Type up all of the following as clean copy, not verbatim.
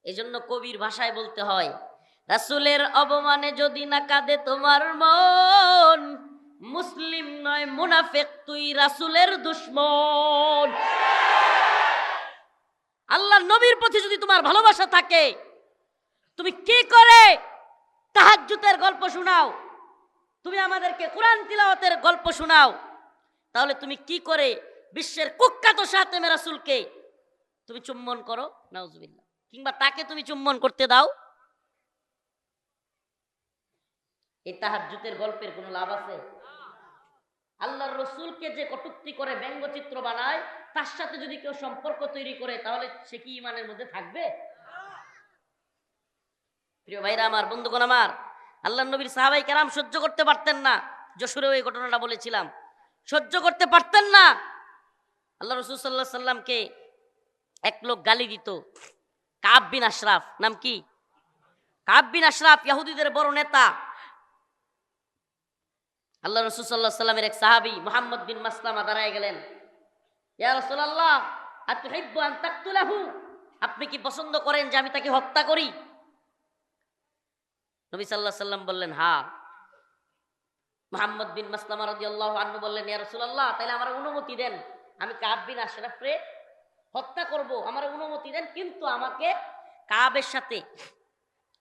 এজন্য কবির ভাষায় বলতে হয়, রাসূলের অপমানে যদি না কাঁদে তোমার মন, মুসলিম নয় মুনাফিক, তুই রাসূলের দুশমন। আল্লাহর নবীর প্রতি যদি তোমার ভালোবাসা থাকে, তুমি কি করে তাহাজ্জুদের গল্প শোনাও, তুমি আমাদেরকে কোরআন তিলাওয়াতের গল্প শোনাও, তাহলে তুমি কি করে বিশ্বের কুখ্যাত শাতেমে রাসূলকে তুমি চুম্বন করো, নাউজুবিল্লাহ, কিংবা তাকে তুমি চুম্বন করতে দাও? এই তাহাজ্জুদের গল্পের কোনো লাভ আছে? আল্লাহর রাসূলকে যে কটূক্তি করে ব্যঙ্গচিত্র বানায়, তার সাথে যদি কেউ সম্পর্ক তৈরি করে, তাহলে সে কি ঈমানের মধ্যে থাকবে? প্রিয় ভাইরা আমার, বন্ধুগণ আমার, আল্লাহর নবীর সাহাবায়ে কেরাম সহ্য করতে পারতেন না। যশোরেও এই ঘটনাটা বলেছিলাম, সহ্য করতে পারতেন না। আল্লাহ রাসূল সাল্লাল্লাহু আলাইহি সাল্লামকে এক লোক গালি দিত, কাব বিন আশরাফ। নাম কি? কাব বিন আশরাফ, ইহুদিদের বড় নেতা। আল্লাহ রাসূল সাল্লাল্লাহু আলাইহি সাল্লামের এক সাহাবী মুহাম্মদ বিন মাসলামা দাঁড়ায় গেলেন, ইয়া রাসূলুল্লাহ আতুহিব্বু আন তাকতুলাহু, আপনি কি পছন্দ করেন যে আমি তাকে হত্যা করি? নবী সাল্লাল্লাহু আলাইহি সাল্লাম বললেন হ্যাঁ। মুহাম্মদ বিন মাসলামা রাদিয়াল্লাহু আনহু বললেন, ইয়া রাসূলুল্লাহ তাহলে আমার অনুমতি দেন, আমি কাব বিন আশরাফরে হত্যা করব, আমার অনুমতি দেন, কিন্তু আমাকে কাবের সাথে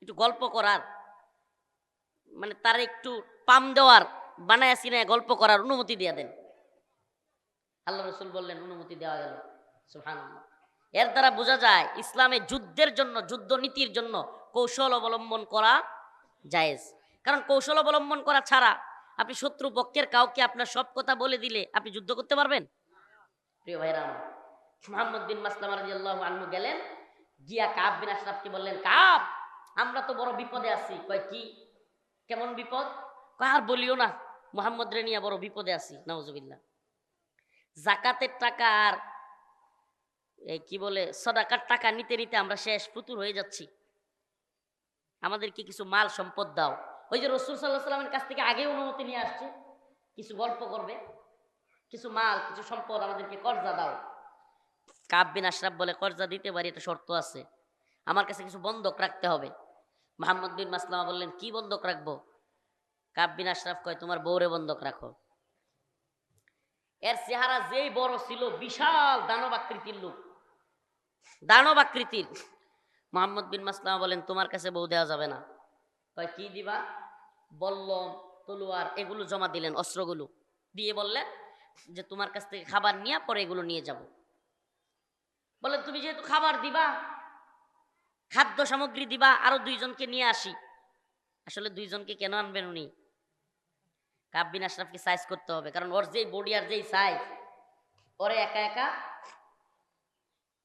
একটু গল্প করার, মানে তার একটু পাম দেওয়ার, বানায় সিনায় গল্প করার অনুমতি দিয়ে দেন। আল্লাহ রাসূল বললেন অনুমতি দেওয়া গেল। সুবহানাল্লাহ। এর দ্বারা বোঝা যায় ইসলামে যুদ্ধের জন্য, যুদ্ধ নীতির জন্য কৌশল অবলম্বন করা জায়েজ। কারণ কৌশল অবলম্বন করা ছাড়া আপনি শত্রু পক্ষের কাউকে আপনার সব কথা বলে দিলে আপনি যুদ্ধ করতে পারবেন? প্রিয় ভাইরা আমার, মুহাম্মদ বিন মাসলামা রাদিয়াল্লাহু আনহু গেলেন, গিয়া কাব বিন আশরাফকে বললেন, কাব আমরা তো বড় বিপদে আছি। কয় কি, কেমন বিপদ? কয় আর বলিও না, মুহাম্মদ রে নিয়ে বড় বিপদে আছি। নাউজুবিল্লাহ। যাকাতের টাকা আর এই কি বলে সদাকার টাকা নিতে নিতে আমরা শেষ, ফুতুর হয়ে যাচ্ছি, আমাদেরকে কিছু মাল সম্পদ দাও। ওই যে রাসূল সাল্লাল্লাহু আলাইহি সাল্লামের কাছ থেকে আগে অনুমতি নিয়ে আসছে, কিছু গল্প করবে, কিছু মাল, কিছু সম্পদ আমাদেরকে কর্জা দাও। কাব বিন আশরাফ বলে, কর্জা দিতে পারি, এটা শর্ত আছে, আমার কাছে কিছু বন্ধক রাখতে হবে। মুহাম্মদ বিন মাসলামা বললেন, কি বন্ধক রাখবো? কাব বিন আশরাফ কয়, তোমার বউরে বন্ধক রাখো। এর চেহারা যেই বড় ছিল, বিশাল দানব আকৃতির লোক, দানব আকৃতির। মুহাম্মদ বিন মাসলামা বলেন, তোমার কাছে বউ দেওয়া যাবে না। কয় কি দিবা? বল্লম, তলোয়ার, এগুলো জমা দিলেন, অস্ত্রগুলো দিয়ে বললেন যে তোমার কাছ থেকে খাবার নিয়ে পরে এগুলো নিয়ে যাব। বলেন, তুমি যেহেতু খাবার দিবা, খাদ্য সামগ্রী দিবা, আরো দুইজনকে নিয়ে আসি। আসলে দুইজনকে কেন আনবেন উনি? কাব বিন আশরাফকে সাইজ করতে হবে, কারণ ওর যেই বডি আর যেই সাইজ, ওরে একা একা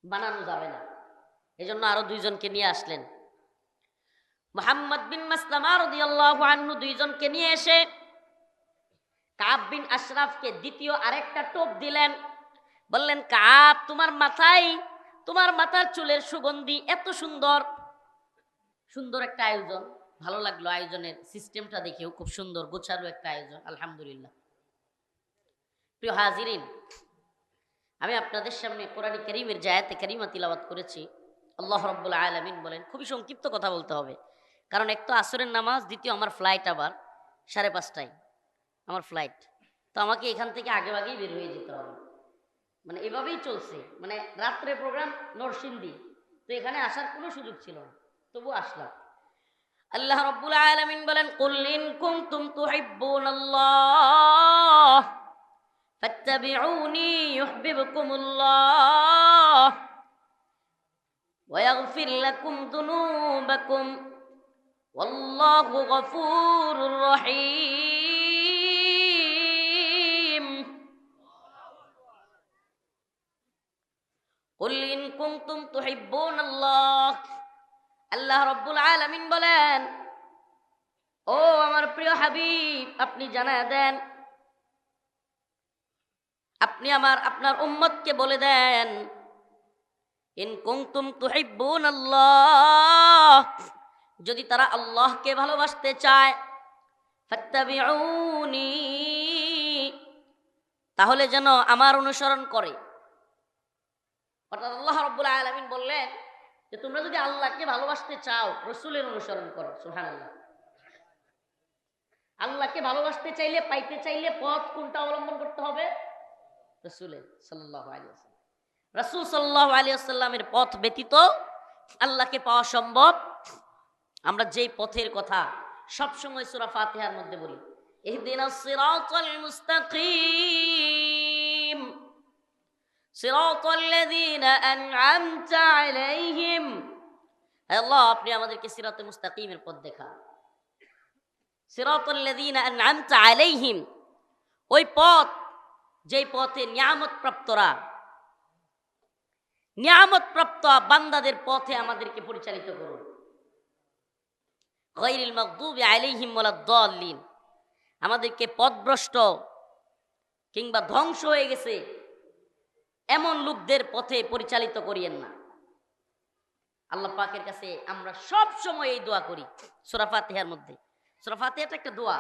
বানানো যাবে না, এজন্য আরো দুইজনকে নিয়ে আসলেন। মুহাম্মদ বিন মাসলামা রাদিয়াল্লাহু আনহু দুইজনকে নিয়ে এসে কাব বিন আশরাফকে দ্বিতীয় আরেকটা টোপ দিলেন। বললেন, কাব তোমার মাথায়, তোমার মাথার চুলের সুগন্ধি এত সুন্দর, সুন্দর একটা আয়োজন। ভালো লাগলো আয়োজনের সিস্টেমটা দেখেও, খুব সুন্দর গোছালো একটা আয়োজন, আলহামদুলিল্লাহ। প্রিয় হাজিরিন, আমি আপনাদের সামনে কোরআন কারীমের যে আয়াতে কারিমা তিলাওয়াত করেছি, আল্লাহ রাব্বুল আলামিন বলেন, খুবই সংক্ষিপ্ত কথা বলতে হবে, কারণ এক তো আসরের নামাজ, দ্বিতীয় আমার ফ্লাইট আবার 5:30টায় আমার ফ্লাইট, তো আমাকে এখান থেকে আগেই বের হয়ে যেতে হবে। মানে এভাবেই চলছে, মানে রাত্রে প্রোগ্রাম নরসিংদী, তো এখানে আসার কোনো সুযোগ ছিল না, তবু আসলাম। আল্লাহ রাব্বুল আলামিন বলেন, কুল ইন কুনতুম তুহিব্বুনাল্লাহ ফাত্তাবিউনি ইউহিব্বুকুমুল্লাহ ওয়া ইয়াগফির লাকুম যুনুবাকুম ওয়াল্লাহু গফুরুর রহিম। কুল ইন কুনতুম তুহিব্বুনাল্লাহ, আল্লাহ রাব্বুল আলামিন বলেন, ও আমার প্রিয় হাবিব, আপনি জানায় দেন, আপনি আপনার উম্মতকে বলে দেন, ইন কুনতুম তুহিব্বুনাল্লাহ, যদি তারা আল্লাহকে ভালোবাসতে চায়, ফাত্তাবিউনি, তাহলে যেন আমার অনুসরণ করে। অর্থাৎ আল্লাহ রাব্বুল আলামিন বললেন, যে তোমরা যদি আল্লাহকে ভালোবাসতে চাও রসুলের অনুসরণ করো। সুবহানাল্লাহ। আল্লাহকে ভালোবাসতে চাইলে, পাইতে চাইলে পথ কোনটা অবলম্বন করতে হবে? রসুলের সাল্লাল্লাহু আলাইহি ওয়াসাল্লাম। রাসূল সাল্লাল্লাহু আলাইহি ওয়াসাল্লামের পথ ব্যতীত আল্লাহকে পাওয়া সম্ভব। আমরা যেই পথের কথা সবসময় সূরা ফাতিহার মধ্যে বলি, ইহদিনাস সিরাতাল মুস্তাকিম সিরাতাল্লাযীনা আন'আমতা আলাইহিম। আল্লাহ, আপনি আমাদেরকে সিরাতে মুস্তাকিমের পথ দেখান। সিরাতাল্লাযীনা আন'আমতা আলাইহিম, ওই পথ যেই পথে নিয়ামত প্রাপ্তরা, নিয়ামত প্রাপ্ত বান্দাদের পথে আমাদেরকে পরিচালিত করুন। গায়রিল মাগদুবি আলাইহিম ওয়ালাদ-দাল্লিন, আমাদেরকে পথভ্রষ্ট কিংবা ধ্বংস হয়ে গেছে এমন লোকদের পথে পরিচালিত করিয়েন না। আল্লাহ পাকের কাছে আমরা সব সময় এই দোয়া করি সূরা ফাতিহার মধ্যে। সূরা ফাতিহাটা একটা দোয়া।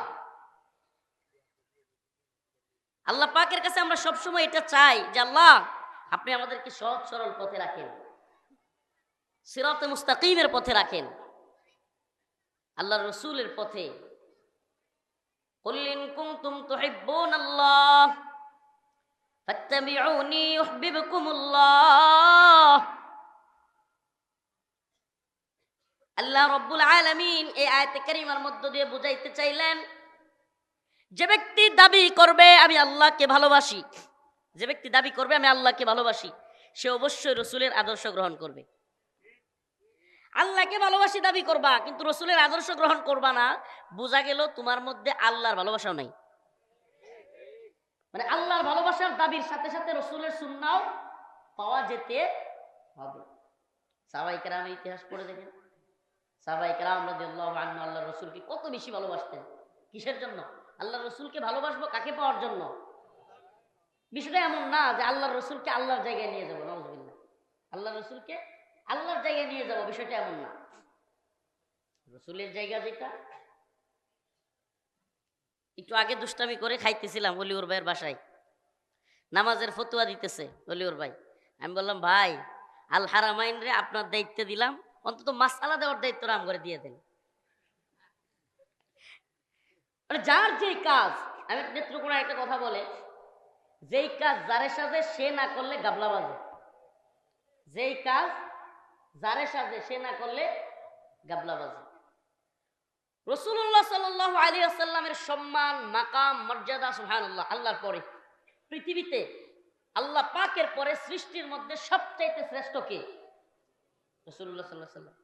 আল্লাহ পাকের কাছে আমরা সব সময় এটা চাই যে আল্লাহ, আপনি আমাদেরকে সহজ সরল পথে রাখেন, সিরাতে মুস্তাকিমের পথে রাখেন, আল্লাহর রাসূলের পথে। কুল ইন কুনতুম তুহিব্বুনাল্লাহ ফাত্তাবিউনি ইউহিব্বুকুমুল্লাহ। আল্লাহ রাব্বুল আলামিন এই আয়াতে কারিমার মধ্য দিয়ে বুঝাইতে চাইলেন, যে ব্যক্তি দাবি করবে আমি আল্লাহকে ভালোবাসি, যে ব্যক্তি দাবি করবে আমি আল্লাহকে ভালোবাসি, সে অবশ্যই রসুলের আদর্শ গ্রহণ করবে। আল্লাহকে ভালোবাসি দাবি করবা কিন্তু রসুলের আদর্শ গ্রহণ করবা না, বোঝা গেল তোমার মধ্যে আল্লাহর ভালোবাসাও নাই। মানে আল্লাহর ভালোবাসার দাবির সাথে সাথে রসুলের সুন্নাহও পাওয়া যেতে হবে। সাহাবায়ে কেরামের ইতিহাস পড়ে দেখেন, সাহাবায়ে কেরাম রাদিয়াল্লাহু আনহু আল্লাহর রাসূলকে কত বেশি ভালোবাসতেন। কিসের জন্য? আল্লাহর রাসূলকে ভালোবাসবো কাকে পাওয়ার জন্য। বিষয়টা এমন না যে আল্লাহর রাসূলকে আল্লাহর জায়গায় নিয়ে যাবো, নাউযুবিল্লাহ। আল্লাহর রাসূলকে আল্লাহর জায়গায় নিয়ে যাবো, বিষয়টা এমন না। রাসূলের জায়গা যেটা, একটু আগে দুষ্টামি করে খাইতেছিলাম অলিউর ভাইয়ের বাসায়, নামাজের ফতোয়া দিতেছে অলিউর ভাই। আমি বললাম, ভাই আল হারামাইন রে আপনার দায়িত্ব দিলাম, অন্তত মাসআলা দেওয়ার দায়িত্ব রাম করে দিয়ে দেন। মানে যার যেই কাজ, আমি নেত্রকোনার একটা কথা বলে, যেই কাজ যারে সাজে সে না করলে গাবলা বাজে। যেই কাজ যারে সাজে সে না করলে গাবলা বাজে। রাসূলুল্লাহ সাল্লাল্লাহু আলাইহি ওয়াসাল্লামের সম্মান, মাকাম, মর্যাদা সুবহানাল্লাহ, আল্লাহর পরে পৃথিবীতে আল্লাহ পাকের পরে সৃষ্টির মধ্যে সবচাইতে শ্রেষ্ঠ কে? রাসূলুল্লাহ সাল্লাল্লাহু আলাইহি ওয়াসাল্লাম।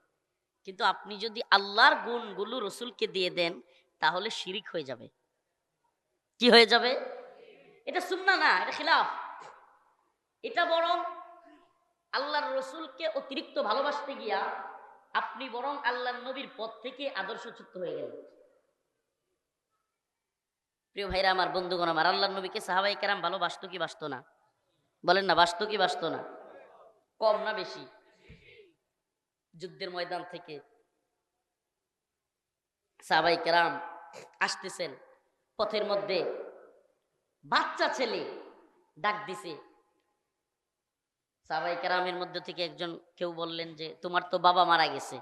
কিন্তু আপনি যদি আল্লাহর গুণগুলো রসুলকে দিয়ে দেন তাহলে শিরিক হয়ে যাবে। কি হয়ে যাবে? এটা সুন্নাহ না, এটা খিলাফ। এটা বরং আল্লাহর রসুলকে অতিরিক্ত ভালোবাসতে গিয়া আপনি বরং আল্লাহর নবীর পথ থেকে আদর্শচ্যুত হয়ে গেলেন। প্রিয় ভাইরা আমার, বন্ধুগণ আমার, আল্লাহর নবীকে সাহাবায়ে কেরাম ভালোবাসতো কি বাসতো না? বলেন না, বাসতো কি বাসতো না? কম না বেশি? যুদ্ধের ময়দান থেকে সাহাবায়ে কেরাম আসতেছেন, পথের মধ্যে বাচ্চা ছেলে ডাক দিছে। সাহাবায়ে কেরামের মধ্যে থেকে একজন কেউ বললেন যে তোমার তো বাবা মারা গেছে।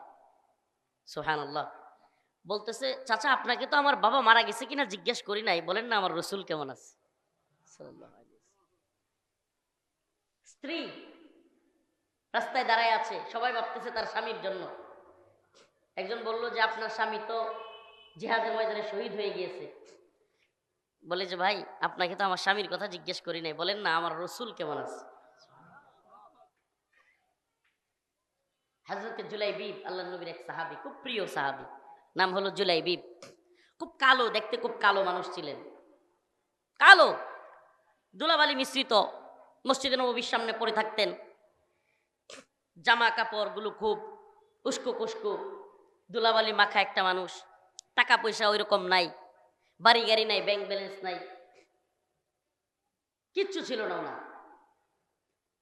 সুবহানাল্লাহ। বলতেছে, চাচা আপনাকে তো আমার বাবা মারা গেছে কিনা জিজ্ঞেস করি নাই, বলেন না আমার রসুল কেমন আছে। স্ত্রী রাস্তায় দাঁড়ায় আছে, সবাই ভাবতেছে তার স্বামীর জন্য। একজন বলল যে আপনার স্বামী তো জিহাদের ময়দানে শহীদ হয়ে গিয়েছে। বলে যে ভাই আপনাকে তো আমার স্বামীর কথা জিজ্ঞেস করি নাই, বলেন না আমার রসুল কেমন আছে। হযরত জুলাইবিব আল্লাহর নবীর এক সাহাবী, খুব প্রিয় সাহাবী, নাম হলো জুলাইবিব। খুব কালো, দেখতে খুব কালো মানুষ ছিলেন, কালো ধুলাবালি মিশ্রিত। মসজিদে নববীর সামনে পড়ে থাকতেন, জামা কাপড় গুলো খুব উস্কো কুস্কো, ধুলাবালি মাখা একটা মানুষ। টাকা পয়সা ওই রকম নাই, বাড়ি গাড়ি নাই, ব্যাংক ব্যালেন্স নাই, কিচ্ছু ছিল না ওনার।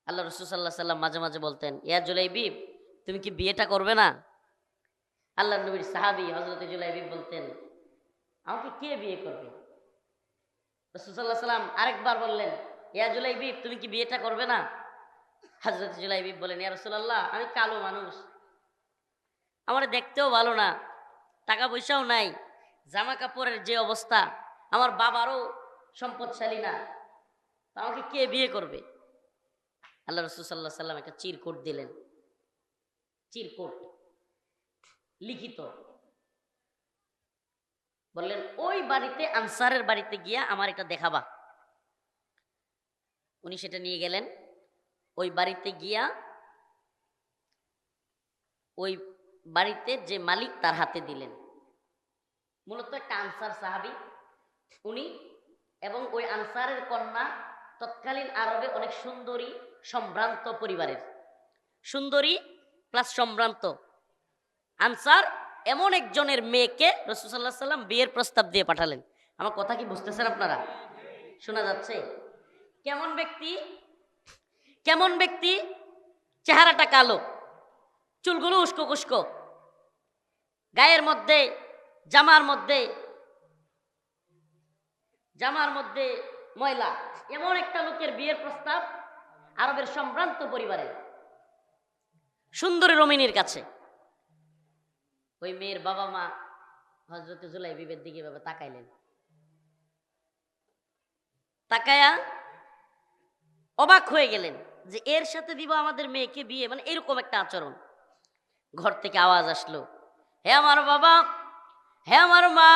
আল্লাহ রাসূল সাল্লাল্লাহু আলাইহি সাল্লাম মাঝে মাঝে বলতেন, ইয়া জুলাইবিব তুমি কি বিয়েটা করবে না? আল্লাহর নবীর সাহাবী হযরত জুলাইবিব বলতেন, আমাকে কে বিয়ে করবে? রাসূল সাল্লাল্লাহু আলাইহি সাল্লাম আরেকবার বললেন, ইয়া জুলাইবিব তুমি কি বিয়েটা করবে না? হযরত জুলাইবিব বলেন, ইয়া রাসূলুল্লাহ আমি কালো মানুষ, আমার দেখতেও ভালো না, টাকা পয়সাও নাই, জামা কাপড়ের যে অবস্থা, আমার বাবারও সম্পদশালী না, তা আমাকে কে বিয়ে করবে? আল্লাহ রাসূল সাল্লাল্লাহু আলাইহি সাল্লাম একটা চিরকুট দিলেন, চিরকুট লিখিত, বললেন ওই বাড়িতে আনসারের বাড়িতে গিয়া আমার এটা দেখাবা। উনি সেটা নিয়ে গেলেন, ওই বাড়িতে গিয়া ওই বাড়িতে যে মালিক তার হাতে দিলেন। মূলত একটা আনসার সাহাবী উনি, এবং ওই আনসারের কন্যা তৎকালীন আরবে অনেক সুন্দরী সম্ভ্রান্ত পরিবারের, সুন্দরী প্লাস সম্ভ্রান্ত আনসার এমন একজনের মেয়েকে রাসূল সাল্লাল্লাহু আলাইহি সাল্লাম বিয়ের প্রস্তাব দিয়ে পাঠালেন। আমার কথা কি বুঝতেছেন আপনারা? শোনা যাচ্ছে? কেমন ব্যক্তি? কেমন ব্যক্তি? চেহারাটা কালো, চুলগুলো উস্কো খুস্কো, গায়ের মধ্যে জামার মধ্যে ময়লা, এমন একটা লোকের বিয়ের প্রস্তাব আরবের সম্ভ্রান্ত পরিবারে, সুন্দরী রমণীর কাছে। ওই মেয়ের বাবা মা হযরতে জুলাইবিবের দিকে এভাবে তাকাইলেন, তাকায়া অবাক হয়ে গেলেন যে এর সাথে দিব আমাদের মেয়েকে বিয়ে, মানে এরকম একটা আচরণ। ঘর থেকে আওয়াজ আসলো, হে আমার বাবা, হে আমার মা,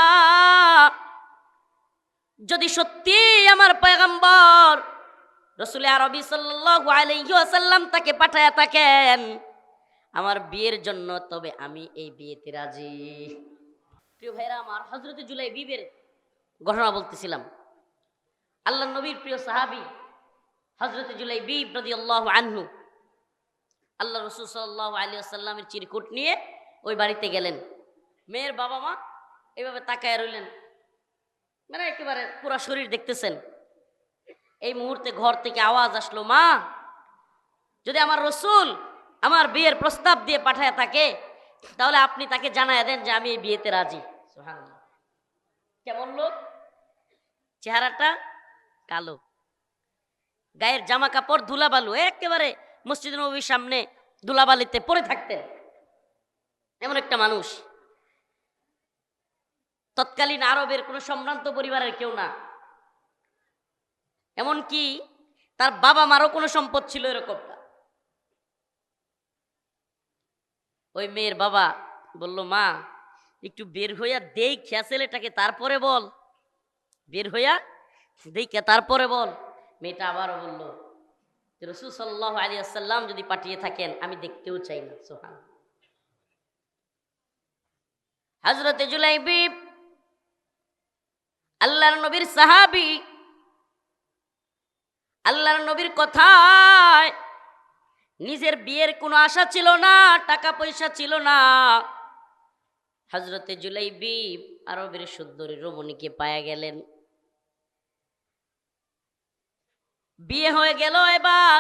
যদি সত্যি আমার পয়গম্বর রাসূল আরবি সাল্লাল্লাহু আলাইহি ওয়াসাল্লাম তাকে পাঠায়া থাকেন আমার বিয়ের জন্য, তবে আমি এই বিয়েতে রাজি। প্রিয় ভাইরা আমার, হযরতে জুলাইবিবের ঘটনা বলতেছিলাম। আল্লাহর নবীর প্রিয় সাহাবী হযরতে জুলাইবিব রাদিয়াল্লাহু আনহু আল্লাহ রাসূল সাল্লাল্লাহু আলাইহি ওয়াসাল্লামের চিরকুট নিয়ে ওই বাড়িতে গেলেন। মেয়ের বাবা মা এভাবে তাকায় রইলেন, মানে একেবারে পুরো শরীর দেখতেছেন। এই মুহূর্তে ঘর থেকে আওয়াজ আসলো, মা, যদি আমার রাসূল আমার বিয়ের প্রস্তাব দিয়ে পাঠায় থাকে তাহলে আপনি তাকে জানায় দেন যে আমি এই বিয়েতে রাজি। সুবহানাল্লাহ। কেমন লোক? চেহারাটা কালো, গায়ের জামা কাপড় ধুলাবালু, একেবারে মসজিদ নববীর সামনে ধুলাবালিতে পড়ে থাকতেন এমন একটা মানুষ। তৎকালীন আরবের কোনো সম্ভ্রান্ত পরিবারের কেউ না, এমনকি তার বাবা মারও কোনো সম্পদ ছিল এরকম না। ওই মেয়ের বাবা বলল, মা, একটু বের হইয়া দেখিয়া ছেলেটাকে তারপরে বল, বের হইয়া দেখিয়া তারপরে বল। মেয়েটা আবারও বলল, রাসূল সাল্লাল্লাহু আলাইহি ওয়াসাল্লাম যদি পাঠিয়ে থাকেন আমি দেখতেও চাই না। সুবহানাল্লাহ। হযরতে জুলাইবিব আল্লাহর নবীর সাহাবী, আল্লাহর নবীর কথায় নিজের বিয়ের কোনো আশা ছিল না, টাকা পয়সা ছিল না। হযরতে জুলাইবিব আরবের সুন্দরী রমণীকে পায়া গেলেন, বিয়ে হয়ে গেল। এবার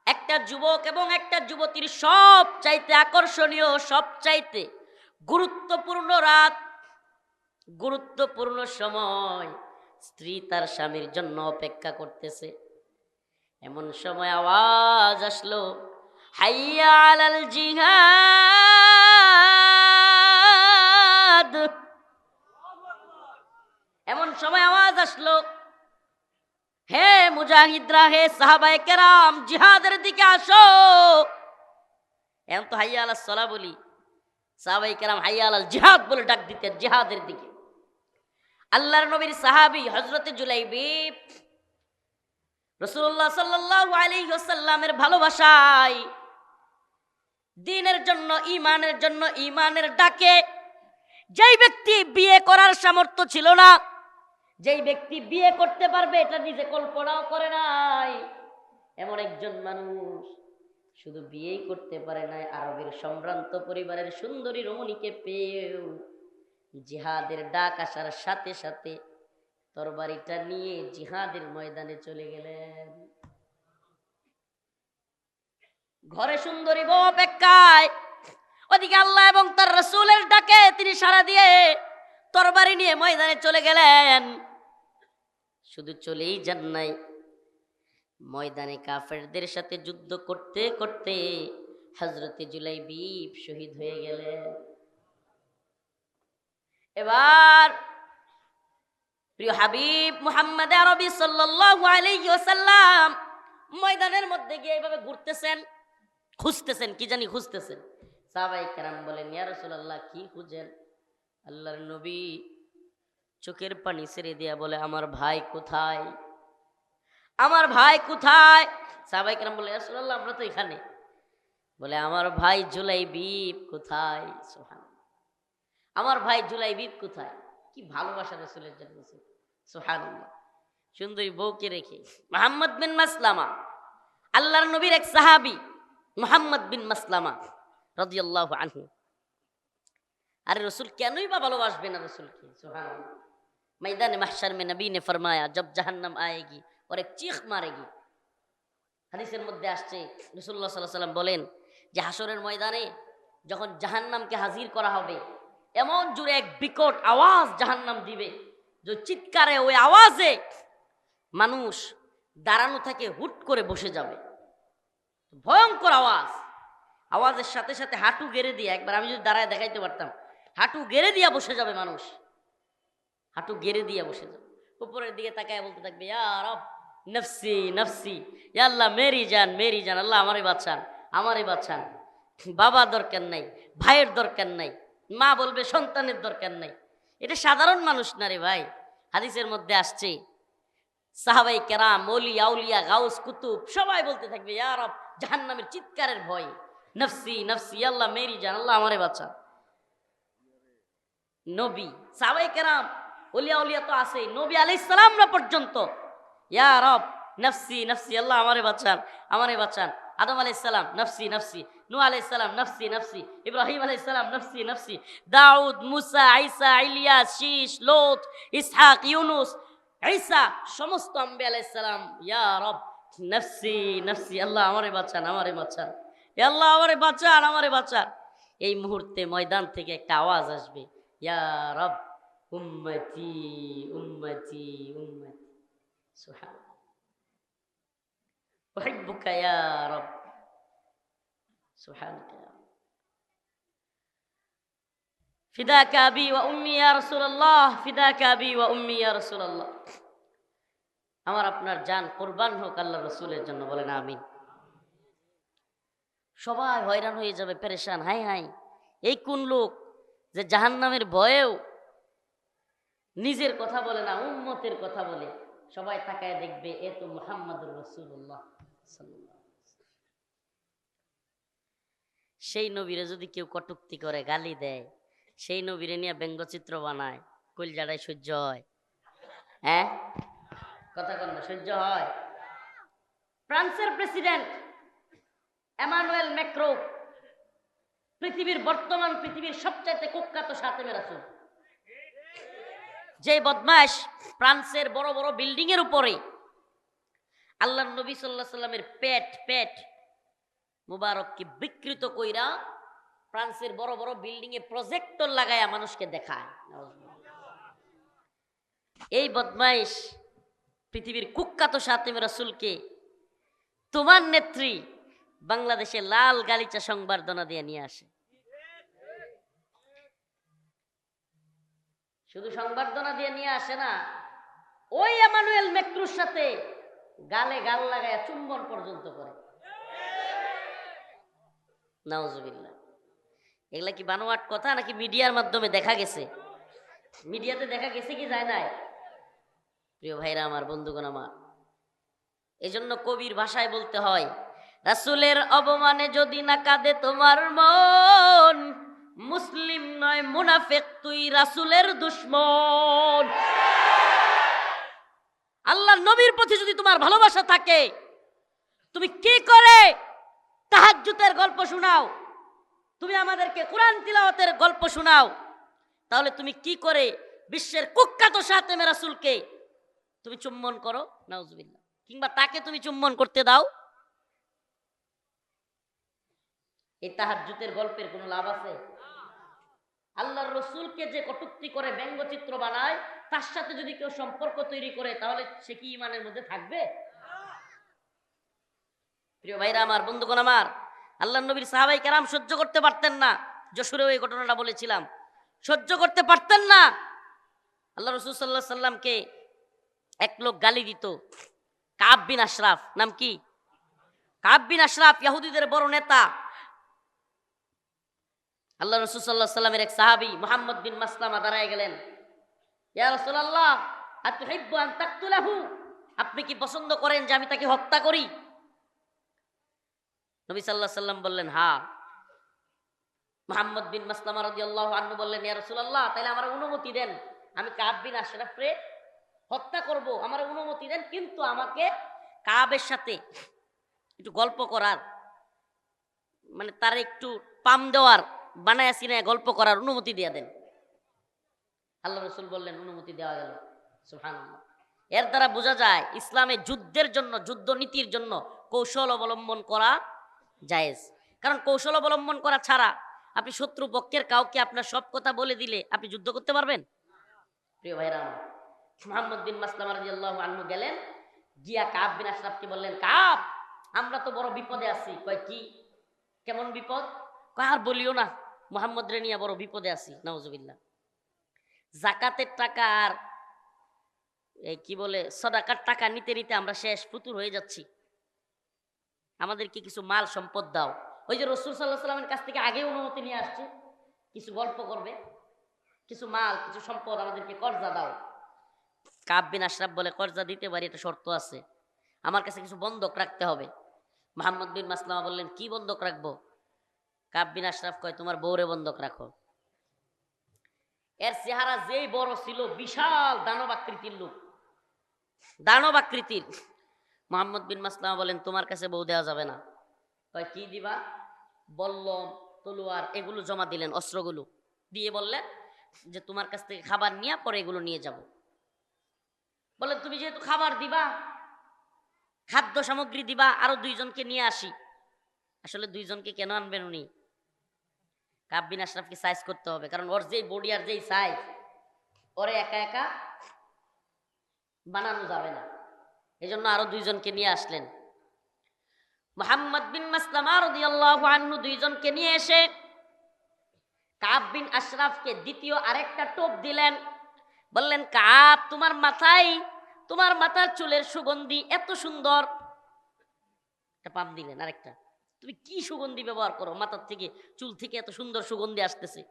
একটা যুবক এবং একটা যুবতীর সব চাইতে আকর্ষণীয়, সব চাইতে গুরুত্বপূর্ণ রাত, গুরুত্বপূর্ণ সময়, স্ত্রী তার স্বামীর জন্য অপেক্ষা করতেছে। এমন সময় আওয়াজ আসলো, হাইয়া আলাল জিহাদ। এমন সময় আওয়াজ আসলো, হে মুজাহিদরা, হে সাহাবায়ে কেরাম, জিহাদের দিকে আসো। এখন তো হাইয়া আলাস সালাহ বলি, সাহাবায়ে কেরাম হাইয়া আলাল জিহাদ বলে ডাক দিতেন জিহাদের দিকে। আল্লাহর নবীর সাহাবী হযরতে জুলাইবিব রাসূলুল্লাহ সাল্লাল্লাহু আলাইহি ওয়াসাল্লামের ভালোবাসায়, দ্বীনের জন্য, ঈমানের জন্য, ঈমানের ডাকে, যেই ব্যক্তি বিয়ে করার সামর্থ্য ছিল না, যেই ব্যক্তি বিয়ে করতে পারবে এটা নিজে কল্পনাও করে নাই, এমন একজন মানুষ শুধু বিয়েই করতে পারে নাই, আরবের সম্ভ্রান্ত পরিবারের সুন্দরী রমণীকে পেয়েও জিহাদের ডাক আসার সাথে সাথে তরবারিটা নিয়ে জিহাদের ময়দানে চলে গেলেন। ঘরে সুন্দরী বউ অপেক্ষায়, ওদিকে আল্লাহ এবং তার রাসূলের ডাকে তিনি সাড়া দিয়ে তরবারি নিয়ে ময়দানে চলে গেলেন। শুধু চলেই যান নাই, ময়দানে কাফেরদের সাথে যুদ্ধ করতে করতে হযরতে জুলাইবিব শহীদ হয়ে গেলেন। এবার প্রিয় হাবিব মুহাম্মদ আরবি সাল্লাল্লাহু আলাইহি ওয়াসাল্লাম ময়দানের মধ্যে গিয়ে এইভাবে ঘুরতেছেন, খুঁজতেছেন, কি জানি খুঁজতেছেন। সাহাবায়ে কেরাম বলেন, ইয়া রাসূলুল্লাহ কি খুঁজেন? আল্লাহর নবী চোখের পানি ছেড়ে দিয়া বলে, আমার ভাই কোথায়, আমার ভাই কোথায়? সাহাবায়ে কেরাম বলে, ইয়া রাসূলুল্লাহ আমরা তো এখানে। বলে, আমার ভাই জুলাইবিব কোথায়? সুবহানাল্লাহ, আমার ভাই জুলাইবিব কোথায়? কি ভালোবাসা রাসূলের জন্য, সুবহানাল্লাহ। সুন্দরী বউকে রেখে মুহাম্মদ বিন মাসলামা, আল্লাহর নবীর এক সাহাবী মুহাম্মদ বিন মাসলামা রাদিয়াল্লাহু আনহু। अरे रसूल क्यों बा ভালোবাসবে না रसूलকে? সুবহানাল্লাহ। मैदान महशर में नबी ने फरमाया जब जहन्नम आएगी और एक चीख मारेगी। হাদিসের মধ্যে আসছে রাসূলুল্লাহ সাল্লাল্লাহু আলাইহি ওয়াসাল্লাম বলেন যে হাসরের ময়দানে যখন জাহান্নামকে হাজির করা হবে, এমন জোরে এক বিকট আওয়াজ জাহান্নাম দিবে, যে চিৎকারে ওই আওয়াজে মানুষ দাঁড়ানো থেকে হুট করে বসে যাবে। ভয়ঙ্কর আওয়াজ, আওয়াজের সাথে সাথে হাঁটু গেড়ে দিয়ে, একবার আমি যদি দাঁড়ায় দেখাইতে পারতাম, হাঁটু গেড়ে দিয়া বসে যাবে মানুষ, হাঁটু গেড়ে দিয়া বসে যাবে। উপরের দিকে তাকায় বলতে থাকবে, ইয়া রব নফসি নফসি, ইয়া আল্লাহ মেরি জান মেরি জান, আল্লাহ আমারে বাঁচান আমারে বাঁচান। বাবা দরকার নাই, ভাইয়ের দরকার নাই, মা বলবে সন্তানের দরকার নাই। এটা সাধারণ মানুষ না রে ভাই। হাদিসের মধ্যে আসছে সাহাবাই কেরাম, ওলি আউলিয়া, গাউস, কুতুব সবাই বলতে থাকবে, ইয়া রব, জাহান্নামের চিৎকারের ভয়, নফসি নফসি, আল্লাহ মেরি জান, আল্লাহ আমারে বাঁচান। নবী, সাহাবাই কেরাম, ওলিয়া উলিয়া তো আছে, নবী আলাইহিস সালামরা পর্যন্ত ইয়া রব নফসি নফসি, আল্লাহ আমারে বাঁচান আমারে বাঁচান। আদম আলাইহিস সালাম নফসি নফসি, নূহ আলাইহিস সালাম নফসি নফসি, ইব্রাহিম আলাইহিস সালাম নফসি নফসি, দাউদ, মুসা, ঈসা, ইলিয়াস, শীশ, লোত, ইসহাক, ইউনুস, ঈসা, সমস্ত আম্বিয়া আলাইহিস সালাম ইয়া রব নফসি নফসি, আল্লাহ আমারে বাঁচান আমারে বাঁচান, ইয়া আল্লাহ আমারে বাঁচান আমারে বাঁচান। এই মুহূর্তে ময়দান থেকে একটা আওয়াজ আসবে, ইয়া রব উম্মতি উম্মতি উম্মতি, সুবহানাল্লাহ, উহিব্বুকা ইয়া রব, সুবহানাকা ইয়া রব, ফিদাকা আবি ওয়া উম্মি ইয়া রাসূলুল্লাহ, ফিদাকা আবি ওয়া উম্মি ইয়া রাসূলুল্লাহ। আমার আপনার জান কুরবান হোক আল্লাহর রাসূলের জন্য, বলেন আমিন। সবাই হয়রান হয়ে যাবে, পেরেশান, হাই হাই এই কোন লোক যে জাহান্নামের ভয়েও নিজের কথা বলে না, উম্মতের কথা বলে। সবাই তাকায় দেখবে, এ তো মুহাম্মাদুর রাসূলুল্লাহ সাল্লাল্লাহু আলাইহি ওয়াসাল্লাম। সেই নবীরে যদি কেউ কটূক্তি করে, গালি দেয়, সেই নবীরে নিয়ে ব্যঙ্গচিত্র বানায়, কলজাটায় সহ্য হয়? হ্যাঁ, কথা কন না, সহ্য হয়? ফ্রান্সের প্রেসিডেন্ট এমানুয়েল ম্যাক্রো, পৃথিবীর সবচাইতে কুখ্যাত সাতেমে রাসূল, যে বদমাশ ফ্রান্সের বড় বড় বিল্ডিং এর উপরে আল্লাহর নবী সাল্লাল্লাহু আলাইহি সাল্লামের পেট মুবারককে বিকৃত কইরা ফ্রান্সের বড় বড় বিল্ডিং এ প্রজেক্টর লাগায়া মানুষকে দেখায়। এই বদমাইশ পৃথিবীর কুখ্যাত সাতেমে রাসূলকে তোমার নেত্রী বাংলাদেশে লাল গালিচা সংবর্ধনা দিয়ে নিয়ে আসে। শুধু সংবর্ধনা দিয়ে নিয়ে আসে না, ওই এমানুয়েল ম্যাক্রোর সাথে গালে গাল লাগায় চুম্বন পর্যন্ত করে। নাউজুবিল্লাহ। এগুলা কি বানোয়াট কথা নাকি মিডিয়ার মাধ্যমে দেখা গেছে? মিডিয়াতে দেখা গেছে কি যায় নাই? প্রিয় ভাইরা আমার, বন্ধুগণ আমার, এজন্য কবির ভাষায় বলতে হয়, রাসূলের অপমানে যদি না কাঁদে তোমার মন, মুসলিম নয় মুনাফিক তুই রাসূলের দুশমন। আল্লাহর নবীর প্রতি যদি তোমার ভালোবাসা থাকে, তুমি কি করে তাহাজ্জুদের গল্প শোনাও, তুমি আমাদেরকে কোরআন তিলাওয়াতের গল্প শোনাও, তাহলে তুমি কি করে বিশ্বের কুখ্যাত সাতেমে রাসূলকে তুমি চুম্বন করো? নাউজুবিল্লাহ। কিংবা তাকে তুমি চুম্বন করতে দাও? এই তাহাজ্জুদের গল্পের কোনো লাভ আছে? আল্লাহর রাসূলকে যে কটূক্তি করে, ব্যঙ্গচিত্র বানায়, তার সাথে যদি কেউ সম্পর্ক তৈরি করে, তাহলে সে কি ঈমানের মধ্যে থাকবে? প্রিয় ভাইরা আমার, বন্ধুগণ আমার, আল্লাহ নবীর সাহাবাই কেরাম সহ্য করতে পারতেন না। যশোরেও এই ঘটনাটা বলেছিলাম, সহ্য করতে পারতেন না। আল্লাহ রাসূল সাল্লাল্লাহু আলাইহি সাল্লামকে এক লোক গালি দিত, কাব বিন আশরাফ। নাম কি? কাব বিন আশরাফ, ইহুদিদের বড় নেতা। আল্লাহ রাসূল সাল্লাল্লাহু আলাইহি সাল্লামের এক সাহাবী মুহাম্মদ বিন মাসলামা দাঁড়ায় গেলেন, ইয়া রাসূলুল্লাহ আতুহিব্বু আন তাকতুলাহু, আপনি কি পছন্দ করেন যে আমি তাকে হত্যা করি? নবী সাল্লাল্লাহু আলাইহি সাল্লাম বললেন হ্যাঁ। মুহাম্মদ বিন মাসলামা রাদিয়াল্লাহু আনহু বললেন, ইয়া রাসূলুল্লাহ তাহলে আমার অনুমতি দেন, আমি কাব বিন আশরাফরে হত্যা করব, আমার অনুমতি দেন, কিন্তু আমাকে কাবের সাথে একটু গল্প করার, মানে তার একটু পাম দেওয়ার, বানায় সিনায় গল্প করার অনুমতি দিয়ে দেন। আল্লাহ রাসূল বললেন অনুমতি দেওয়া গেল। সুবহানাল্লাহ। এর দ্বারা বোঝা যায় ইসলামে যুদ্ধের জন্য, যুদ্ধ নীতির জন্য কৌশল অবলম্বন করা জায়েজ। কারণ কৌশল অবলম্বন করা ছাড়া আপনি শত্রু পক্ষের কাউকে আপনার সব কথা বলে দিলে আপনি যুদ্ধ করতে পারবেন? প্রিয় ভাইরা আমার, মুহাম্মদ বিন মাসলামা রাদিয়াল্লাহু আনহু গেলেন, গিয়া কাব বিন আশরাফকে বললেন, কাব আমরা তো বড় বিপদে আছি। কয় কি, কেমন বিপদ? কয় আর বলিও না, মুহাম্মদ রে নিয়ে বড় বিপদে আছি। নাউজুবিল্লাহ। যাকাতের টাকা আর এই কি বলে সদাকার টাকা নিতে নিতে আমরা শেষ, ফুতুর হয়ে যাচ্ছি, আমাদেরকে কিছু মাল সম্পদ দাও। ওই যে রাসূল সাল্লাল্লাহু আলাইহি সাল্লামের কাছ থেকে আগে অনুমতি নিয়ে আসছে, কিছু গল্প করবে, কিছু মাল, কিছু সম্পদ আমাদেরকে কর্জা দাও। কাব বিন আশরাফ বলে, কর্জা দিতে পারি, এটা শর্ত আছে, আমার কাছে কিছু বন্ধক রাখতে হবে। মুহাম্মদ বিন মাসলামা বললেন, কি বন্ধক রাখবো? কাব বিন আশরাফ কয়, তোমার বউরে বন্ধক রাখো। এর চেহারা যেই বড় ছিল, বিশাল দানব আকৃতির লোক, দানব আকৃতির। মুহাম্মদ বিন মাসলামা বলেন, তোমার কাছে বউ দেওয়া যাবে না। কয় কি দিবা? বল্লম, তলোয়ার এগুলো জমা দিলেন, অস্ত্রগুলো দিয়ে বললেন যে তোমার কাছ থেকে খাবার নিয়ে পরে এগুলো নিয়ে যাব। বলেন তুমি যেহেতু খাবার দিবা, খাদ্য সামগ্রী দিবা, আরো দুইজনকে নিয়ে আসি। আসলে দুইজনকে কেন আনবেন উনি? কাব বিন আশরাফকে সাইজ করতে হবে, কারণ ওর যেই বডি আর যেই সাইজ, ওরে একা একা বানানো যাবে না, এই জন্য আরো দুইজনকে নিয়ে আসলেন। মুহাম্মদ বিন মাসলামা রাদিয়াল্লাহু আনহু দুইজনকে নিয়ে এসে কাব বিন আশরাফকে দ্বিতীয় আরেকটা টোপ দিলেন। বললেন, কাব তোমার মাথার চুলের সুগন্ধি এত সুন্দর। একটা পাম দিলেন আরেকটা, তুমি কি সুগন্ধি ব্যবহার করো, মাথার থেকে চুল থেকে এত সুন্দর সুগন্ধি আসতেছে,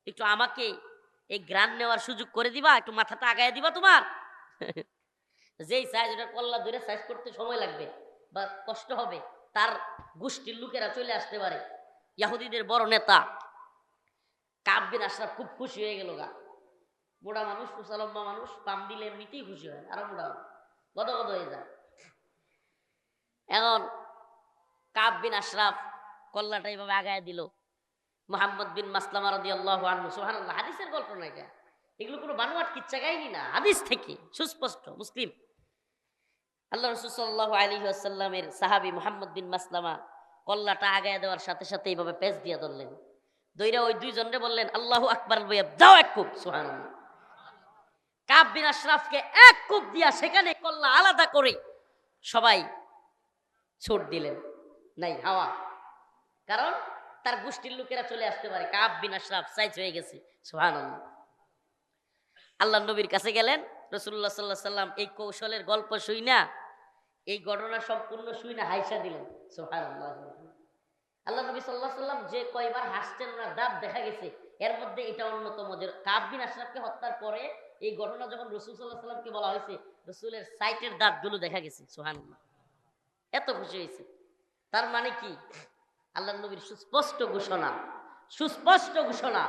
একটু আমাকে এই গ্রান নেওয়ার সুযোগ করে দিবা, একটু মাথাটা আগায় দিবা তোমার। যেই সাইজ, ওটা কল্লা ধরে সাইজ করতে সময় লাগবে বা কষ্ট হবে, তার গোষ্ঠীর লোকেরা চলে আসতে পারে। ইহুদিদের বড় নেতা কাব বিন আশরাফ খুব খুশি হয়ে গেল। মোড়া মানুষ, কুসালম্বা মানুষ, পাম দিলে এমনিতেই খুশি হয়, আরো মোড়া গদগদ হয়ে যায়। এখন কাব বিন আশরাফ কল্লাটা এইভাবে আগায় দিল। মুহাম্মদ বিন মাসলামা রাদিয়াল্লাহু আনহু, সুবহানাল্লাহ, হাদিসের গল্প না এটা, এগুলো কোনো বানোয়াট কিচ্ছা কাহিনী না, হাদিস থেকে সুস্পষ্ট, মুসলিম। আল্লাহ রাসূল সাল্লাল্লাহু আলাইহি ওয়াসাল্লামের সাহাবী মুহাম্মদ বিন মাসলামা কল্লাটা আগায় দেওয়ার সাথে সাথে এইভাবে পেঁচ দিয়ে ধরলেন, দইরা ওই দুইজনরে বললেন, আল্লাহু আকবার বইয়া দাও এক কূপ। সুবহানাল্লাহ। কাব বিন আশরাফকে এক কূপ দিয়া সেখানে কল্লা আলাদা করে সবাই ছোট দিলেন, নাই হাওয়া, কারণ তার গোষ্ঠীর লোকেরা চলে আসতে পারে। কাব বিন আশরাফ সাইজ হয়ে গেছে। সুবহানাল্লাহ। আল্লাহ নবীর কাছে গেলেন, রাসূলুল্লাহ সাল্লাল্লাহু আলাইহি সাল্লাম এই কৌশলের গল্প শুইনা, এই ঘটনা সম্পূর্ণ শুইনা হাইসা দিলেন। সুবহানাল্লাহ। আল্লাহ নবী সাল্লাল্লাহু আলাইহি সাল্লাম যে কয়বার হাসছেন, ওনার দাঁত দেখা গেছে, এর মধ্যে এটা অন্যতম। যে কাব বিন আশরাফকে হত্যার পরে এই ঘটনা যখন রাসূল সাল্লাল্লাহু আলাইহি সাল্লামকে বলা হয়েছে, রাসূলের সাইটের দাঁতগুলো দেখা গেছে। সুবহানাল্লাহ। এত খুশি হয়েছে। তার মানে কি? আল্লাহ নবীর সুস্পষ্ট ঘোষণা, সুস্পষ্ট ঘোষণা,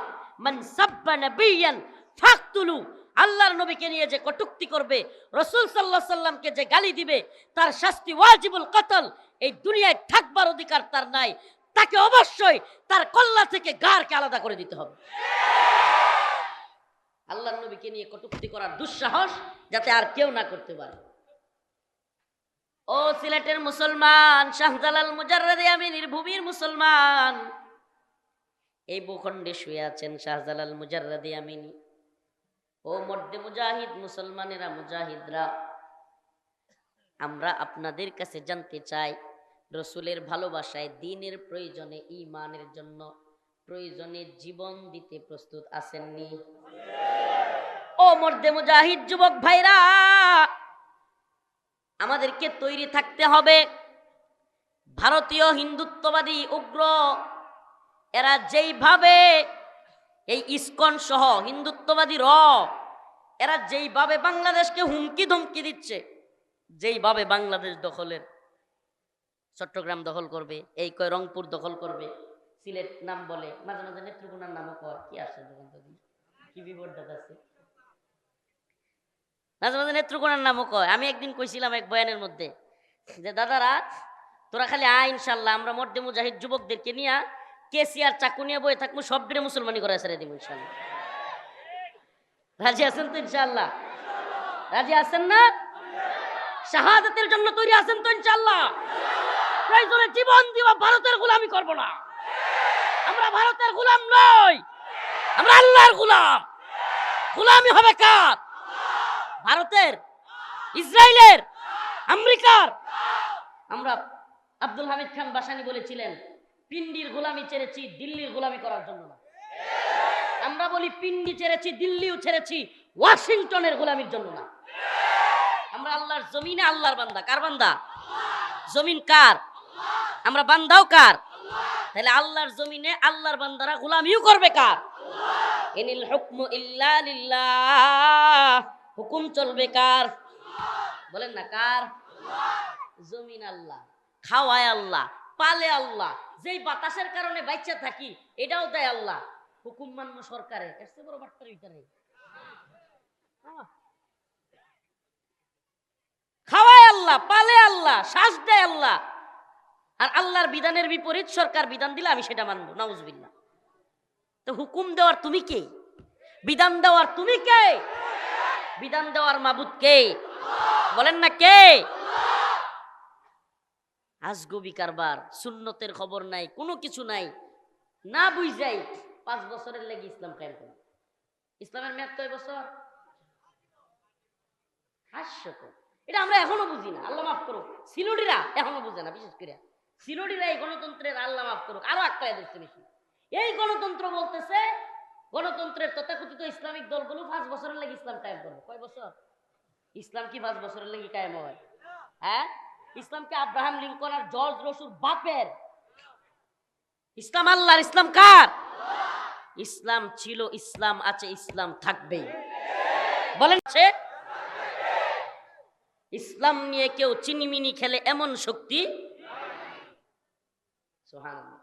মান সাব্বা নাবিয়ান ফাকতুলু, আল্লাহর নবীকে নিয়ে যে কটূক্তি করবে, রাসূল সাল্লাল্লাহু আলাইহি সাল্লামকে যে গালি দিবে, তার শাস্তি ওয়াজিবুল কতল, এই দুনিয়ায় থাকবার অধিকার তার নাই, তাকে অবশ্যই তার কল্লা থেকে গারকে আলাদা করে দিতে হবে। আল্লাহর নবীকে নিয়ে কটূক্তি করার দুঃসাহস যাতে আর কেউ না করতে পারে। ও সিলেটের মুসলমান, শাহজালাল মুজাররদে আমিনীর ভূমির মুসলমান, এই ভূখণ্ডে শুয়ে আছেন শাহজালাল মুজাররদে আমিনী। ও মর্দে মুজাহিদ মুসলমানেরা, মুজাহিদরা, আমরা আপনাদের কাছে জানতে চাই, রসুলের ভালোবাসায়, দ্বীনের প্রয়োজনে, ঈমানের জন্য প্রয়োজনে জীবন দিতে প্রস্তুত আছেননি? ও মর্দে মুজাহিদ যুবক ভাইরা, আমাদেরকে তৈরি থাকতে হবে। ভারতীয় হিন্দুত্ববাদী উগ্র এরা যেইভাবে এই ইসকন সহ হিন্দুত্ববাদী এরা যেইভাবে বাংলাদেশকে হুমকি ধমকি দিচ্ছে, যেইভাবে বাংলাদেশ দখলের, চট্টগ্রাম দখল করবে, এই কয় রংপুর দখল করবে, সিলেট নাম বলে, মাঝে মাঝে নেত্রকোনার নামও কয়, কি আসে কি বিপদ আছে, মাঝে মাঝে নেত্রকোনার নামও কয়। আমি একদিন কইছিলাম এক বয়ানের মধ্যে যে দাদারা তোরা খালি আয়, ইনশাল্লাহ আমরা মর্দে মুজাহিদ যুবকদেরকে নিয়ে কেসি আর চাকু নিয়ে বয়ে থাকবো, সবরে মুসলমানি করে ছেড়ে দিব ইনশাল্লাহ। রাজি আছেন তো ইনশাল্লাহ? রাজি আছেন না? শাহাদাতের জন্য তৈরি আছেন তো ইনশাল্লাহ? প্রয়োজনে জীবন দিব, ভারতের গোলামি করব না। আমরা ভারতের গোলাম নই, আমরা আল্লাহর গোলাম। গোলামি হবে কার? ভারতের, ইসরায়েলের, আমেরিকার। আমরা আব্দুল হামিদ খান বাসানি বলেছিলেন, পিন্ডির গোলামি ছেড়েছি দিল্লির গোলামি করার জন্য না। আমরা বলি পিন্ডি ছেড়েছি, দিল্লিও ছেড়েছি ওয়াশিংটনের গোলামির জন্য না। আমরা আল্লাহর জমিনে আল্লাহর বান্দা। কার বান্দা? জমিন কার? আমরা বান্দাও কার? তাহলে আল্লাহর জমিনে আল্লাহর বান্দারা গোলামিও করবে কার? ইনিল হুকমু ইল্লা লিল্লাহ। হুকুম চলবে কার? বলেন না কার? জমিন আল্লাহ, খাওয়ায় আল্লাহ, পালে আল্লাহ, যেই বাতাসের কারণে বাচ্চা থাকি এটাও দেয় আল্লাহ। হুকুম মান্য সরকারে, এর চেয়ে বড় বাট্টার এটা নেই। খাওয়ায় আল্লাহ, পালে আল্লাহ, শ্বাস দেয় আল্লাহ। আর আল্লাহর বিধানের বিপরীত সরকার বিধান দিলে আমি সেটা মানবো, নাউজুবিল্লাহ। তো হুকুম দেওয়ার তুমি কে? বিধান দেওয়ার তুমি কে? বিধান দেওয়ার মাবুদ কে? বলেন না কে? আজগবি কারবার, সুন্নতের খবর নাই, কোনো কিছু নাই, না বুঝাই 5 বছরের লেগে ইসলাম কায়েম করে। ইসলামের মেয়াদ কয় বছর? 500। এটা আমরা এখনো বুঝি না, আল্লাহ মাফ করুক। সিলোডিরা এখনো বুঝে না, বিশেষ করে সিলোডিরা এই গণতন্ত্রের, আল্লাহ মাফ করুক, আরো আটকায় দিচ্ছে বেশি। এই গণতন্ত্র বলতেছে, গণতন্ত্রের তথাকথিত ইসলামিক দলগুলো 5 বছরের লেগে ইসলাম কায়েম করবে। কয় বছর? ইসলাম কি 5 বছরের লেগে কায়েম হয়? হ্যাঁ, ইসলামকে আব্রাহাম লিঙ্কন আর জর্জ রসুর বাপের। ইসলাম আল্লাহর। ইসলাম কার? ইসলাম ছিল, ইসলাম আছে, ইসলাম থাকবে। বলেন আছে? ইসলাম নিয়ে কেউ চিনিমিনি খেলে এমন শক্তি। সুবহানাল্লাহ।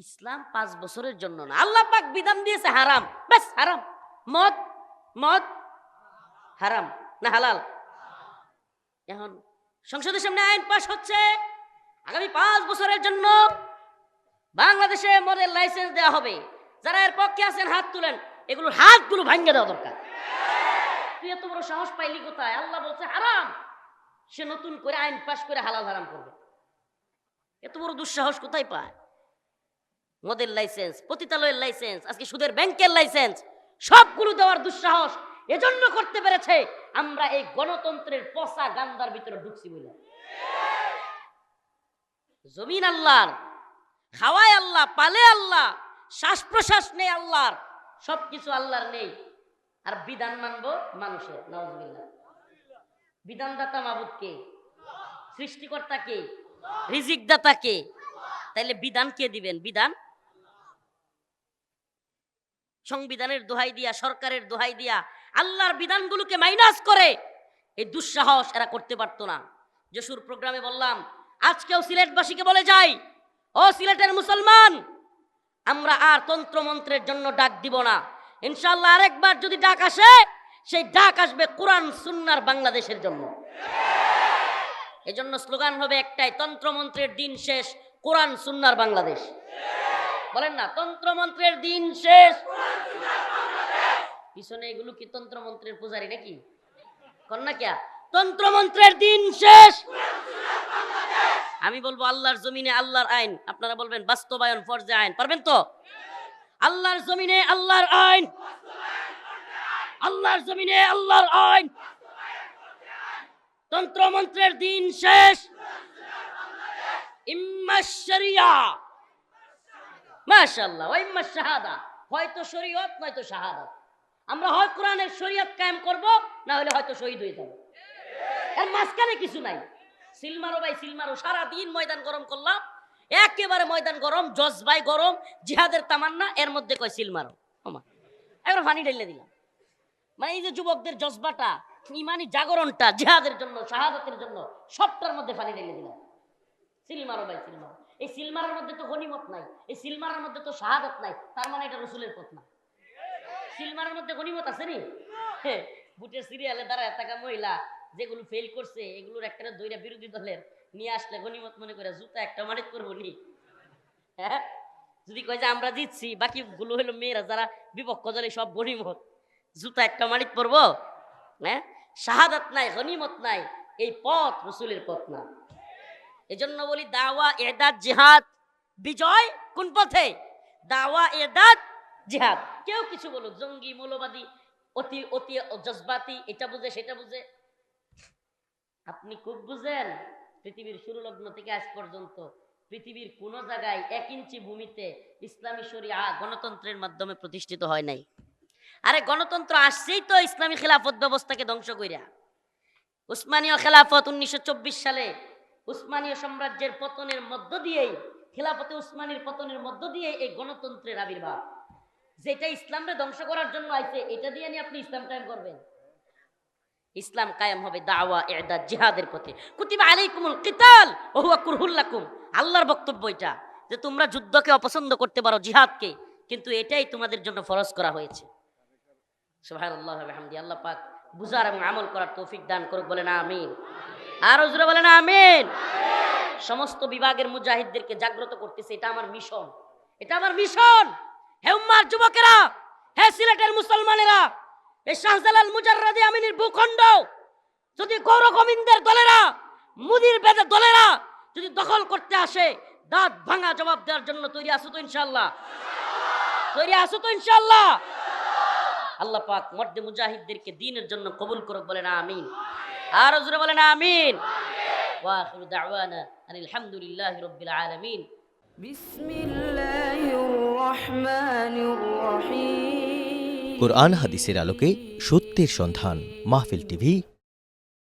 ইসলাম 5 বছরের জন্য না, আল্লাহ পাক বিধান দিয়েছে হারাম, বাস হারাম। মদ, মদ হারাম না হালাল? এখন সংসদের সামনে আইন পাস হচ্ছে, আগামী 5 বছরের জন্য বাংলাদেশে মদের লাইসেন্স দেওয়া হবে। যারা এর পক্ষে আছেন হাত তুলেন, এগুলোর হাতগুলো ভাঙিয়ে দেওয়া দরকার। তুই এত বড় সাহস পাইলি কোথায়? আল্লাহ বলছে হারাম, সে নতুন করে আইন পাস করে হালাল হারাম করবে। এত বড় দুঃসাহস কোথায় পায়? মদের লাইসেন্স, পতিতালয়ের লাইসেন্স, আজকে সুদের ব্যাংকের লাইসেন্স, সবগুলো দেওয়ার দুঃসাহস এজন্য করতে পেরেছে আমরা এই গণতন্ত্রের পচা গান্দার ভিতরে ঢুকছি বলে। জমিন আল্লাহর, খাওয়ায় আল্লাহ, পালে আল্লাহ, শ্বাস প্রশ্বাস নেই আল্লাহর, সবকিছু আল্লাহর নেই। আর বিধান মানবো মানুষের। নাউজুবিল্লাহ। বিধানদাতা মাবুদ কে? সৃষ্টিকর্তা কে? রিজিক দাতা কে? তাইলে বিধান কে দিবেন? বিধান সংবিধানের দোহাই দিয়া, সরকারের দোহাই দিয়া আল্লাহর বিধানগুলোকে মাইনাস করে এই দুঃসাহস এরা করতে পারতো না। যশুর প্রোগ্রামে বললাম, আজকেও সিলেটবাসীকে বলে যাই, ও সিলেটের মুসলমান, আমরা আর তন্ত্রমন্ত্রের জন্য ডাক দিব না। ইনশাআল্লাহ আরেকবার যদি ডাক আসে, সেই ডাক আসবে কোরআন সুন্নাহর বাংলাদেশের জন্য। এজন্য স্লোগান হবে একটাই, তন্ত্রমন্ত্রের দিন শেষ, কোরআন সুন্নাহর বাংলাদেশ। বলেন না, তন্ত্রমন্ত্রের দিন শেষ। পিছনে এগুলো কি তন্ত্রমন্ত্রের পূজারি নাকি? কন্যা কিয়া তন্ত্রমন্ত্রের দিন শেষ। আমি বলবো আল্লাহর জমিনে আল্লাহর আইন, আপনারা বলবেন বাস্তবায়ন ফরজে আইন। পারবেন তো? আল্লাহর জমিনে আল্লাহর আইন, আল্লাহর জমিনে আল্লাহর আইন। তন্ত্রমন্ত্রের দিন শেষ, ইম্মা শরিয়া, মাশাআল্লাহ, ওয়া ইম্মা শাহাদা, হয়তো শরীয়ত নয়তো শাহাদাত। আমরা হয় কোরআনের শরীয়ত কায়েম করব, না হলে হয়তো শহীদ হয়ে যাব। এর মাঝখানে কিছু নাই। সিলমারো ভাই সিলমারো, সারাদিন ময়দান গরম করলাম, একেবারে ময়দান গরম, জজবাই গরম, জিহাদের তামান্না, এর মধ্যে কয় সিলমারো, একবার পানি ঢেলে দিলাম। মানে এই যে যুবকদের জজবাটা, ইমানি জাগরণটা, জিহাদের জন্য, শাহাদাতের জন্য, সবটার মধ্যে পানি ঢেলে দিলাম। সিলমারো ভাই সিলমারো। এই সিলমারের মধ্যে তো গনিমত নাই, এই সিলমারের মধ্যে তো শাহাদাত নাই, তার মানে এটা রসুলের পথ না। সিলমারের মধ্যে গনিমত আছে নি? বুটের সিরিয়ালে দাঁড়ায় থাকা মহিলা যেগুলো ফেল করছে, এগুলোর একটা দইরা বিরোধী দলের নিয়ে আসলে গনিমত মনে করে জুতা একটা মারিত করবো নি। হ্যাঁ, যদি কয় যে আমরা জিতছি, বাকি গুলো হলো মেয়েরা যারা বিপক্ষ দলে, সব গনিমত, জুতা একটা মারিত পরবো। হ্যাঁ, শাহাদাত নাই, গনিমত নাই, এই পথ রসুলের পথ না। এজন্য বলি দাওয়া, এদাদ, জিহাদ, বিজয় কোন পথে? দাওয়া, এদাদ, জিহাদ। কেউ কিছু বলুক, জঙ্গি, মৌলবাদী, অতি অতি জজবাতি, এটা বুঝে সেটা বুঝে, আপনি খুব বুঝেন। পৃথিবীর শুরু লগ্ন থেকে আজ পর্যন্ত পৃথিবীর কোন জায়গায় 1 ইঞ্চি ভূমিতে ইসলামী শরিয়া গণতন্ত্রের মাধ্যমে প্রতিষ্ঠিত হয় নাই। আরে গণতন্ত্র আসছেই তো ইসলামী খেলাফত ব্যবস্থাকে ধ্বংস কইরা। উসমানীয় খেলাফত 1924 সালে উসমানীয় সাম্রাজ্যের পতনের মধ্য দিয়েই, খেলাফতে উসমানীর পতনের মধ্য দিয়ে এই গণতন্ত্রের আবির্ভাব। যেটা ইসলামকে ধ্বংস করার জন্য আইছে, এটা দিয়ে নিয়ে আপনি ইসলাম কায়েম করবেন? ইসলাম কায়েম হবে দাওয়া, ইদাদ, জিহাদের পথে। কুতিবা আলাইকুমুল কিতাল ওয়া হুয়া কুরহুল লাকুম। আল্লাহর বক্তব্য এটা, যে তোমরা যুদ্ধকে অপছন্দ করতে পারো, জিহাদকে, কিন্তু এটাই তোমাদের জন্য ফরজ করা হয়েছে। সুবহানাল্লাহ ওয়া বিহামদি। আল্লাহ পাক বুঝার এবং আমল করার তৌফিক দান করুক, বলেন আমিন। আর জোরে বলেন আমিন। সমস্ত বিভাগের মুজাহিদদেরকে জাগ্রত করতেছে, এটা আমার মিশন, এটা আমার মিশন। হে উম্মার যুবকেরা, হে সিলেটের মুসলমানেরা, এই শাহজালাল মুজাররাদি আমিনের ভূখণ্ড যদি গৌর গোবিন্দের দলেরা, মুদির বেদের দলেরা যদি দখল করতে আসে, দাঁত ভাঙা জবাব দেওয়ার জন্য তৈরি আছো তো ইনশাআল্লাহ? তৈরি আছো তো ইনশাআল্লাহ? আল্লাহ পাক মর্দে মুজাহিদদেরকে দ্বীনের জন্য কবুল করুক, বলেন আমিন। আর জোরে বলেন আমিন। ওয়া আখিরু দাওয়ানা আনিল হামদুলিল্লাহি রাব্বিল আলামিন। বিসমিল্লাহির রহমানির রহিম। কোরআন হাদিসের আলোকে সত্যের সন্ধান। মাহফিল টিভি,